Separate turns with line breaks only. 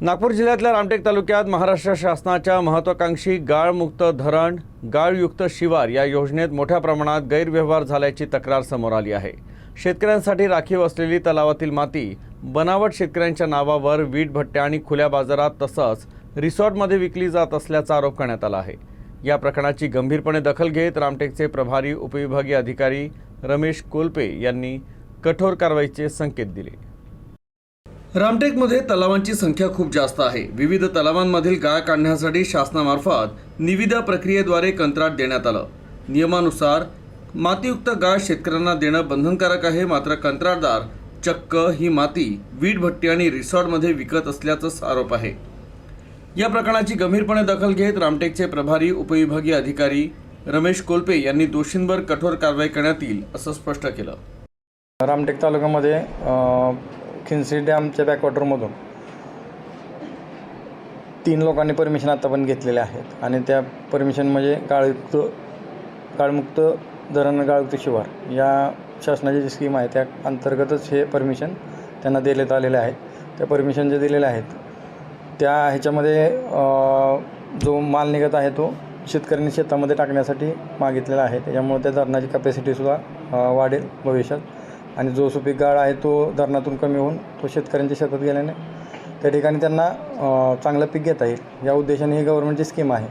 नागपूर जिल्ह्यातल्या रामटेक तालुक्यात महाराष्ट्र शासनाच्या महत्त्वाकांक्षी गाळमुक्त धरण गाळयुक्त शिवार या योजनेत मोठ्या प्रमाणात गैरव्यवहार झाल्याची तक्रार समोर आली आहे। शेतकऱ्यांसाठी राखीव असलेली तलावातील माती बनावट शेतकऱ्यांच्या नावावर वीट भट्ट्या आणि खुल्या बाजारात तसंच रिसॉर्टमध्ये विकली जात असल्याचा आरोप करण्यात आला आहे। या प्रकरणाची गंभीरपणे दखल घेत रामटेकचे प्रभारी उपविभागीय अधिकारी रमेश कोल्पे यांनी कठोर कारवाईचे संकेत दिले। रामटेकमध्ये तलावांची संख्या खूप जास्त आहे। विविध तलावांमधील गाळ काढण्यासाठी शासनामार्फत निविदा प्रक्रियेद्वारे कंत्राट देण्यात आलं। नियमानुसार मातीयुक्त गाळ शेतकऱ्यांना देणं बंधनकारक आहे, मात्र कंत्राटदार चक्क ही माती वीट भट्टी आणि रिसॉर्टमध्ये विकत असल्याचा आरोप आहे। या प्रकरणाची गंभीरपणे दखल घेत रामटेकचे प्रभारी उपविभागीय अधिकारी रमेश कोल्पे यांनी दोषींवर कठोर कारवाई करण्यात येईल असं स्पष्ट केलं।
रामटेक तालुक्यामध्ये खिंसी डॅमच्या बॅकवॉटरमधून 3 लोकांनी परमिशन आतापर्यंत घेतलेले आहेत आणि त्या परमिशन म्हणजे गाळमुक्त धरण गाळयुक्त शिवार या शासनाची जी स्कीम आहे त्या अंतर्गतच हे परमिशन त्यांना देण्यात आलेले आहेत। त्या परमिशन जे दिलेले आहेत त्या ह्याच्यामध्ये जो माल निघत आहे तो शेतकऱ्यांनी शेतामध्ये टाकण्यासाठी मागितलेला आहे। त्याच्यामुळे त्या धरणाची कॅपॅसिटीसुद्धा वाढेल भविष्यात आणि जो सुपीक गाळ आहे तो धरणातून कमी होऊन तो शेतकऱ्यांच्या शेतात गेल्याने त्या ठिकाणी त्यांना चांगलं पीक घेता येईल या उद्देशाने ही गव्हर्नमेंटची स्कीम आहे।